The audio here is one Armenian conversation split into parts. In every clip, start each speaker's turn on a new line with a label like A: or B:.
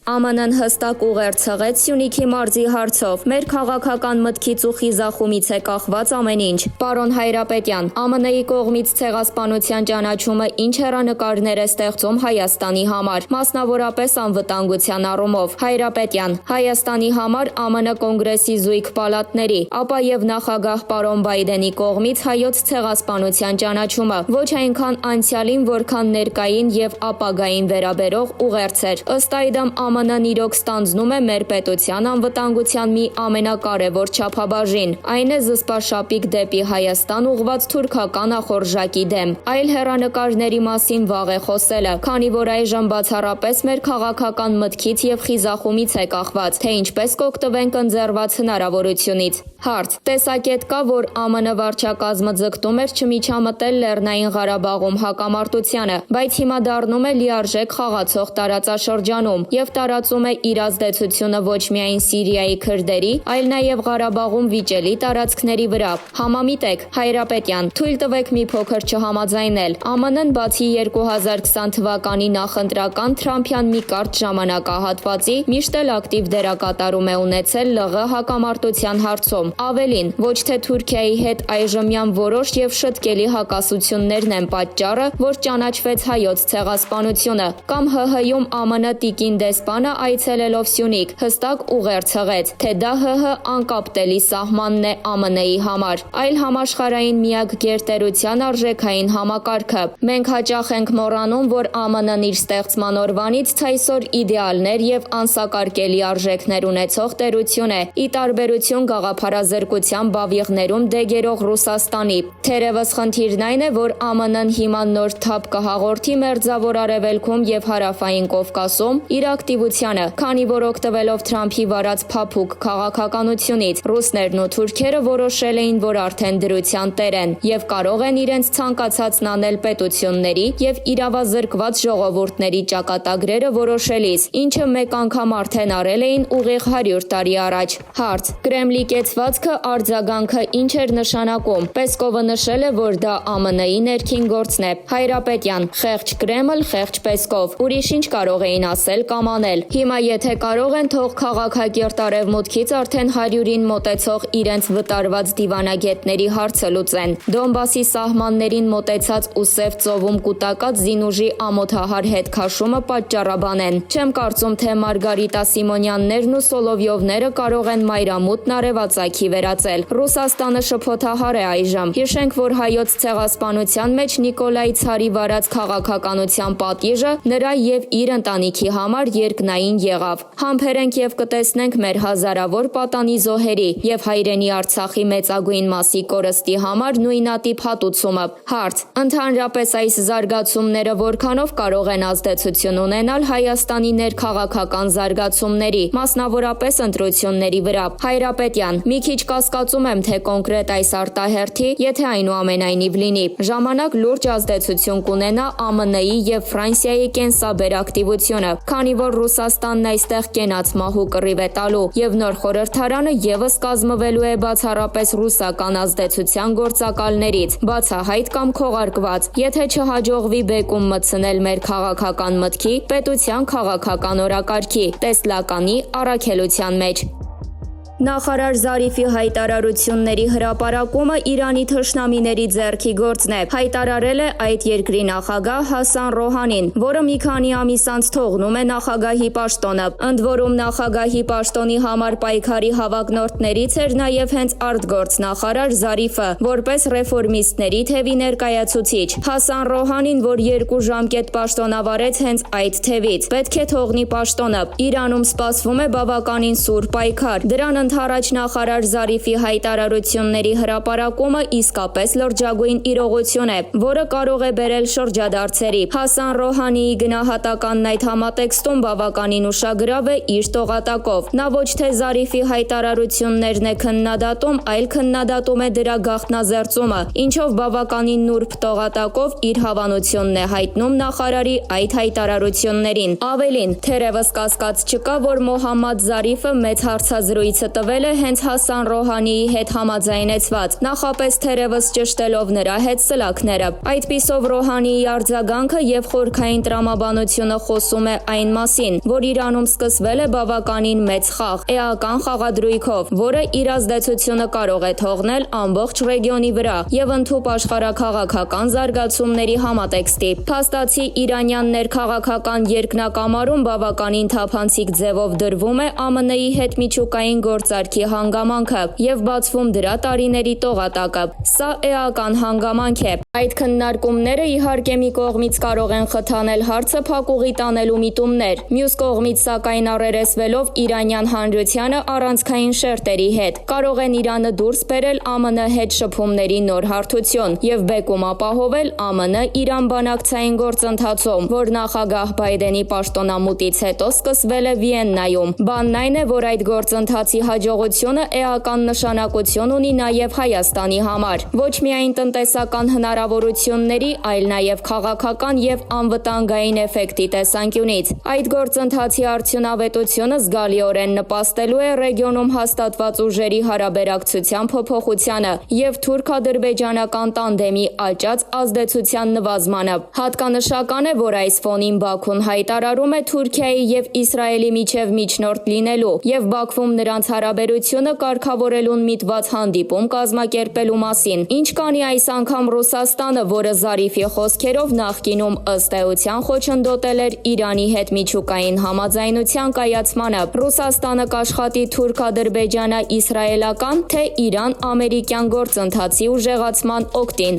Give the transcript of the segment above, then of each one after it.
A: ԱՄՆ-ն հստակ ուղերձ հղեց Սյունիքի մարզի հարցով։ Մեր քաղաքական մտքից ու խիզախումից է կախված ամեն ինչ։ Պարոն Հայրապետյան, ԱՄՆ-ի կողմից ցեղասպանության ճանաչումը ինչ հեռանկարներ է ստեղծում Հայաստանի համար, մասնավորապես անվտանգության առումով։ Հայրապետյան, Հայաստանի համար ԱՄՆ կոնգրեսի զույգ պալատների, ապա եւ նախագահ պարոն Բայդենի կողմից հայոց ցեղասպանության ճանաչումը ոչ այնքան անցյալին, որքան ներկային եւ ապագային վերաբերող ուղերձ էր։ Ըստ այդմ ԱՄՆ-ն իրոք ստանձնում է մեր պետության անվտանգության մի ամենակարևոր չափաբաժին, այն է զսպաշապիկ դեպի Հայաստան ուղղված թուրքական ախորժակի դեմ։ Այլ հեռանկարների մասին վաղ է խոսելը, քանի որ այժմ բացառապես մեր քաղաքական մտքից եւ խիզախումից է կախված, թե ինչպես կօգտվենք ընձեռված հնարավորությունից։ Հարց. Տեսակետ կա, որ ԱՄՆ վարչակազմը ձգտում էր չմիջամտել Լեռնային Ղարաբաղում հակամարտությանը, բայց հիմա դառնում է լիարժեք խաղացող տարածաշրջանում եւ տարածում է իր ազդեցությունը ոչ միայն Սիրիայի քրդերի, այլ նաեւ Ղարաբաղում վիճելի տարածքների վրա։ Համամիտեք, Հայրապետյան, թույլ տվեք մի փոքր չհամաձայնել։ ԱՄՆ-ն բացի 2020 թվականի նախընտրական Թրամփյան մի կարճ ժամանակահատվածի միշտ էլ ակտիվ դերակատարում է ունեցել ԼՂ հակամարտության հարցում։ Ավելին, ոչ թե Թուրքիայի հետ այժմյան որոշ եւ շտկելի հակասություններն են պատճառը, որ ճանաչվեց հայոց ցեղասպանությունը, կամ ՀՀ-ում ԱՄՆ տիկին դեսպանը այցելելով Սյունիք հստակ ուղերձ հղեց, թե դա ՀՀ անկապտելի սահմանն է ԱՄՆ-ի համար, այլ համաշխարհային միակ գերտերության արժեքային համակարգը։ Մենք հաճախ ենք մոռանում, որ ԱՄՆ-ն իր ստեղծման օրվանից ցայսօր իդեալներ եւ անսակարկելի արժեքներ ունեցող տերություն է, ի տարբերություն գաղափարազրկության բավիղներում դեգերող Ռուսաստանի։ Թերևս խնդիրն այն է, որ ԱՄՆ-ն հիմա նոր թափ կհաղորդի Մերձավոր Արևելքում եւ Հարավային Կովկասում իր ակտիվությանը, քանի որ օգտվելով Թրամփի վարած փափուկ քաղաքականությունից, ռուսներն ու թուրքերը որոշել էին, որ արդեն դրության տեր են եւ կարող են իրենց ցանկացածն անել պետությունների եւ իրավազրկված ժողովուրդների ճակատագրերը որոշելիս, ինչը մեկ անգամ արդեն արել էին ուղիղ 100 տարի առաջ։ Հարց. Կրեմլի կեցվածքը արձագանքը ինչ էր նշանակում։ Պեսկովը նշել է, որ դա ԱՄՆ-ի ներքին գործն է։ Հայրապետյան, խեղճ Կրեմլ, խեղճ Պեսկով։ Ուրիշ ինչ կարող էին ասել կամ անել։ Հիմա եթե կարող են, թող քաղաքակիրթ արևմուտքից արդեն 100-ին մոտեցող իրենց վտարված դիվանագետների հարցը լուծեն։ Դոնբասի սահմաններին մոտեցած ու Սև ծովում կուտակած զինուժի ամոթահար հետ քաշումը պատճառաբան են։ Չեմ կարծում, թե Մարգարիտա Սիմոնյաններն ու Սոլովյովները կարող են մայրամուտն արևածագի վերածել։ Ռուսաստանը շփոթահար է այժմ։ Հիշենք, որ հայոց ցեղասպանության մեջ Նիկոլայ Ցարի վարած քաղաքականության պատիժը նրա եւ իր ընտանիքի համար երկնային եղավ։ Համբերենք եւ կտեսնենք մեր հազարավոր պատանի զոհերի եւ հայրենի Արցախի մեծագույն մասի կորստի համար նույնատիպ հատուցումը։ Հարց. Ընդհանրապես այս զարգացումները որքանով կարող են ազդեցություն ունենալ Հայաստանի ներքաղաքական զարգացումների, մասնավորապես ընտրությունների վրա։ Հայրապետյան, մի քիչ կասկածում եմ, թե կոնկրետ այս արտահերթի, եթե այնուամենայնիվ լինի, ժամանակ լուրջ ազդեցություն կունենա ԱՄՆ-ի եւ Ֆրանսիայի կենսաբեր ակտիվությունը, քանի որ Ռուսաստանն այստեղ կենաց մահու կռիվ է տալու եւ նոր խորհրդարանը եւս կազմվելու է բացառապես ռուսական ազդեցության գործակալներից, բացահայտ կամ քողարկված, եթե չհաջողվի բեկում մտցնել մեր քաղաքական մտքի, պետության քաղաքական օրակարգի, տեսլականի առաքելության մեջ։ Նախարար Զարիֆի հայտարարությունների հրապարակումը Իրանի թշնամիների ձեռքի գործն է, հայտարարել է այդ երկրի նախագահ Հասան Ռոհանին, որը մի քանի ամիս անց թողնում է նախագահի պաշտոնը։ Ընդ որում նախագահի պաշտոնի համար պայքարի հավակնորդներից էր նաև հենց արտգործնախարար Զարիֆը, որպես ռեֆորմիստների թևի ներկայացուցիչ։ Հասան Ռոհանին, որ 2 ժամկետ պաշտոնավարեց հենց այդ թևից, պետք է թողնի պաշտոնը։ Իրանում սպասվում է բավականին սուր պայքար։ Դրան ընդառաջ նախարար Զարիֆի հայտարարությունների հրապարակումը իսկապես լրջագույն իրողություն է, որը կարող է բերել շրջադարձերի։ Հասան Ռոհանիի գնահատականն այդ համատեքստում բավականին ուշագրավ է իր տողատակով։ Նա ոչ թե Զարիֆի հայտարարություններն է քննադատում, այլ քննադատում է դրա գաղտնազերծումը, ինչով բավականին նուրբ տողատակով իր հավանությունն է հայտնում նախարարի այդ հայտարարություններին։ Ավելին, թերևս կասկած չկա, որ Մոհամմադ Զարիֆը մեծ հարցազրույցը տվել է հենց Հասան Ռոհանիի հետ համաձայնեցված, նախապես թերևս ճշտելով նրա հետ սլաքները։ Այդպիսով Ռոհանիի արձագանքը եւ խորհրդային տրամաբանությունը խոսում է այն մասին, որ Իրանում սկսվել է բավականին մեծ խաղ, էական խաղադրույքով, որը իր ազդեցությունը կարող է թողնել ամբողջ ռեգիոնի վրա եւ ընդհուպ աշխարհաքաղաքական զարգացումների համատեքստի։ Փաստացի իրանյան ներքաղաքական երկնակամարում բավականին թափանցիկ ձևով դրվում է ԱՄՆ-ի հետ միջուկային գործարքի հանգամանքը եւ բացվում դրա տարիների տողատակը։ Սա էական հանգամանք է։ Այդ քննարկումները իհարկե մի կողմից կարող են խթանել հարցը փակուղի տանելու միտումներ, մյուս կողմից սակայն առերեսվելով իրանյան հանրությանը առանցքային շերտերի հետ, կարող են Իրանը դուրս բերել ԱՄՆ հետ շփումների նոր հարթություն եւ բեկում ապահովել ԱՄՆ-Իրան բանակցային գործընթացում, որ նախագահ Բայդենի պաշտոնամուտից հետո սկսվել է Վիեննայում։ Բանն այն է, որ այդ գործընթացի հաջողությունը էական նշանակություն ունի նաեւ Հայաստանի համար, ոչ միայն տնտեսական հնարավորությունների, այլ նաեւ քաղաքական եւ անվտանգային էֆեկտի տեսանկյունից։ Այդ գործընթացի արդյունավետությունը զգալիորեն նպաստելու է ռեգիոնում հաստատված ուժերի հարաբերակցության փոփոխությանը եւ թուրք-ադրբեջանական տանդեմի աճած ազդեցության նվազմանը։ Հատկանշական է, որ այս ֆոնին Բաքուն հայտարարում է Թուրքիայի եւ Իսրայելի միջև միջնորդ լինելու եւ Բաքվում նրանց հարաբերությունը կարգավորելուն միտված հանդիպում կազմակերպելու մասին։ Ինչ կանի այս անգամ Ռուսաստանը, որը Զարիֆի խոսքերով նախկինում ըստ էության խոչընդոտել էր Իրանի հետ միջուկային համաձայնության կայացմանը։ Ռուսաստանը կաշխատի թուրք-ադրբեջանա-իսրայելական, թե Իրան-ամերիկյան գործընթացի ուժեղացման օգտին։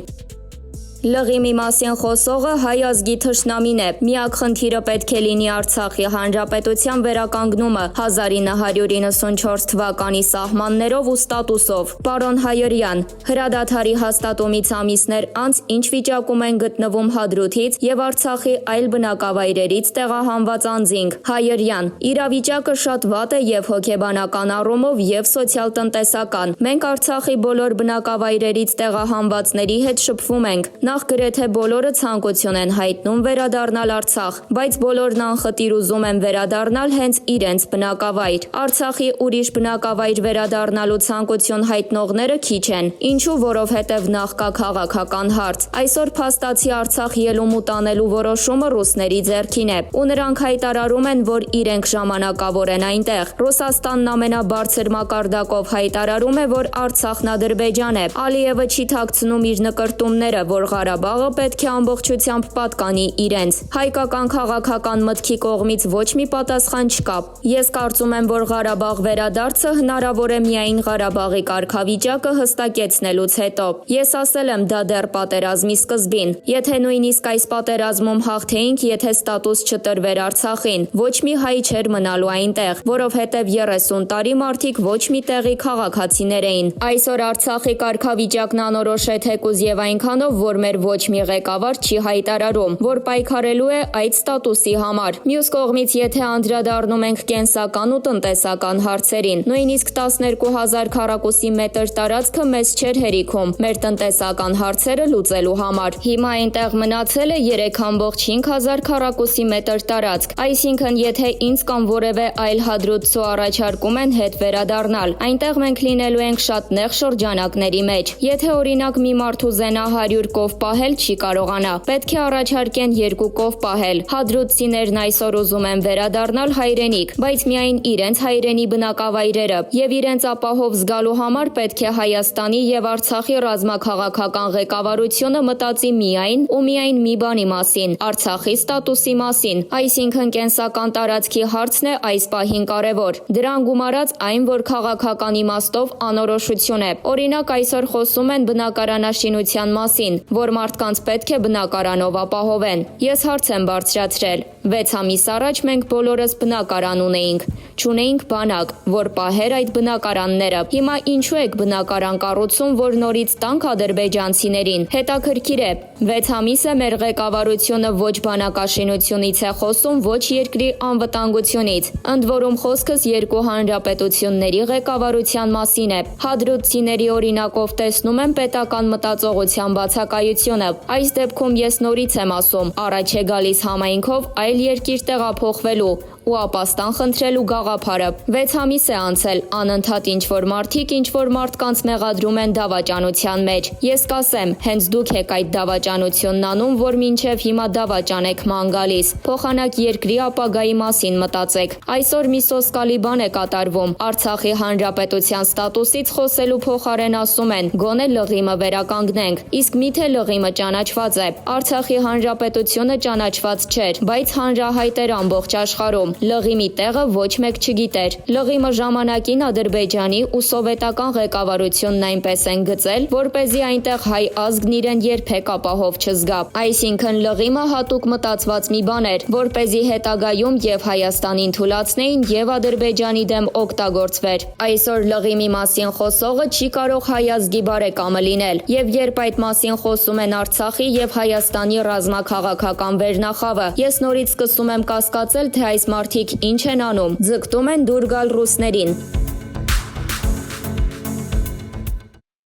A: Լղի մի մասին խոսողը հայ ազգի թշնամին է։ Միակ խնդիրը պետք է լինի Արցախի հանրապետության վերականգնումը 1994 թվականի սահմաններով ու ստատուսով։ Պարոն Հայրյան, հրադադարի հաստատումից ամիսներ անց ինչ վիճակում են գտնվում Հադրութից եւ Արցախի այլ բնակավայրերից տեղահանված անձինք։ Հայրյան, իրավիճակը շատ վատ է եւ հոգեբանական առումով եւ սոցիալ-տնտեսական։ Մենք Արցախի բոլոր բնակավայրերից տեղահանվածների հետ շփվում ենք։ Նախ գրեթե բոլորը ցանկություն են հայտնում վերադառնալ Արցախ, բայց բոլորն անխտիր ուզում են վերադառնալ հենց իրենց բնակավայր։ Արցախի ուրիշ բնակավայր վերադառնալու ցանկություն հայտնողները քիչ են։ Ինչու, որովհետև նախ կա քաղաքական հարց։ Այսօր փաստացի Արցախ ելում ու տանելու որոշումը ռուսների ձեռքին է, ու նրանք հայտարարում են, որ իրենք ժամանակավոր են այնտեղ։ Ռուսաստանն ամենաբարձր մակարդակով հայտարարում է, որ Արցախն Ադրբեջան է։ Ալիևը չի թաքցնում իր նկրտումները, որ Ղարաբաղը պետք է ամբողջությամբ պատկանի իրենց։ Հայկական քաղաքական մտքի կողմից ոչ մի պատասխան չկա։ Ես կարծում եմ, որ Ղարաբաղ վերադարձը հնարավոր է միայն Ղարաբաղի կարգավիճակը հստակեցնելուց հետո։ Ես ասել եմ դա դեռ պատերազմի սկզբին։ Եթե նույնիսկ այս պատերազմում հաղթեինք, եթե ստատուս չտրվեր Արցախին, ոչ մի հայ չէր մնալու այնտեղ, որովհետև 30 տարի մարդիկ ոչ մի տեղի քաղաքացիներ էին։ Այսօր Արցախի կարգավիճակն անորոշ է թեկուզ եւ այնքանով, որ մեր ոչ մի ղեկավար չի հայտարարում, որ պայքարելու է այդ ստատուսի համար։ Մյուս կողմից, եթե անդրադառնում ենք կենսական ու տնտեսական հարցերին, նույնիսկ 12,000 քառակուսի մետր տարածքը մեզ չէր հերիքում մեր տնտեսական հարցերը լուծելու համար։ Հիմա այնտեղ մնացել է 3,500 քառակուսի մետր տարածք, այսինքն եթե ինձ կամ որևէ այլ հադրութցու առաջարկում են հետ վերադառնալ, այնտեղ մենք լինելու ենք շատ նեղ շրջանակների մեջ։ Եթե օրինակ մի մարդ ուզենա 100 կով պահել, չի կարողանա։ Պետք է առաջարկեն 2 կով պահել։ Հադրութցիներն այսօր ուզում են վերադառնալ հայրենիք, բայց միայն իրենց հայրենի բնակավայրերը եւ իրենց ապահով զգալու համար պետք է Հայաստանի եւ Արցախի ռազմաքաղաքական ղեկավարությունը մտածի միայն ու միայն մի բանի մասին՝ Արցախի ստատուսի մասին, այսինքն կենսական տարածքի հարցն է այս պահին կարևոր։ Դրան գումարած այն, որ քաղաքական իմաստով անորոշություն է։ Օրինակ այսօր խոսում են բնակարանաշինության մասին, որ մարդկանց պետք է բնակարանով ապահովեն։ Ես հարց եմ բարձրացրել։ 6 ամիս առաջ մենք բոլորս բնակարան ունեինք, չունեինք բանակ, որ պահեր այդ բնակարանները։ Հիմա ինչու եք բնակարան կառուցում, որ նորից տանք ադրբեջանցիներին։ Հետաքրքիր է, 6 ամիս է մեր ղեկավարությունը ոչ բանակաշինությունից է խոսում, ոչ երկրի անվտանգությունից։ Ընդ որում խոսքս երկու հանրապետությունների ղեկավարության մասին է։ Հադրութցիների օրինակով տեսնում եմ պետական մտածողության բացակայությունը։ Այս դեպքում ես նորից եմ ասում, առաջ է գալիս համայնքով այլ երկիր տեղափոխվելու ու ապաստան խնդրելու գաղափարը։ 6 ամիս է անցել, անընդհատ ինչ-որ մարդիկ ինչ-որ մարդկանց մեղադրում են դավաճանության մեջ։ Ես կասեմ, հենց դուք եք այդ դավաճանությունն անում, որ մինչև հիմա դավաճան եք ման գալիս։ Փոխանակ երկրի ապագայի մասին մտածեք։ Այսօր մի սոսկալի բան է կատարվում։ Արցախի հանրապետության ստատուսից խոսելու փոխարեն ասում են՝ գոնե լղիմը վերականգնենք։ Իսկ միթե լղիմը ճանաչված է։ Արցախի հանրապետությունը ճանաչված չէր, բայց հանրահայտ էր ամբողջ աշխարհում։ Լղիմի տեղը ոչ մեկ չգիտեր։ Լղիմը ժամանակին Ադրբեջանի ու սովետական ղեկավարությունն այնպես են գծել, որպեսզի այնտեղ հայ ազգն իրեն երբեք ապահով չզգա։ Այսինքն լղիմը հատուկ մտածված մի բան էր, որպեսզի հետագայում եւ Հայաստանին թուլացնեին եւ Ադրբեջանի դեմ օգտագործվեր։ Այսօր լղիմի մասին խոսողը չի կարող հայ ազգի բարեկամը լինել, եւ երբ այդ մասին խոսում են Արցախի եւ Հայաստանի ռազմաքաղաքական վերնախավը, ես նորից սկսում եմ կասկածել, թե այս մարդիկ ինչ են անում, ձգտում են դուր գալ ռուսներին։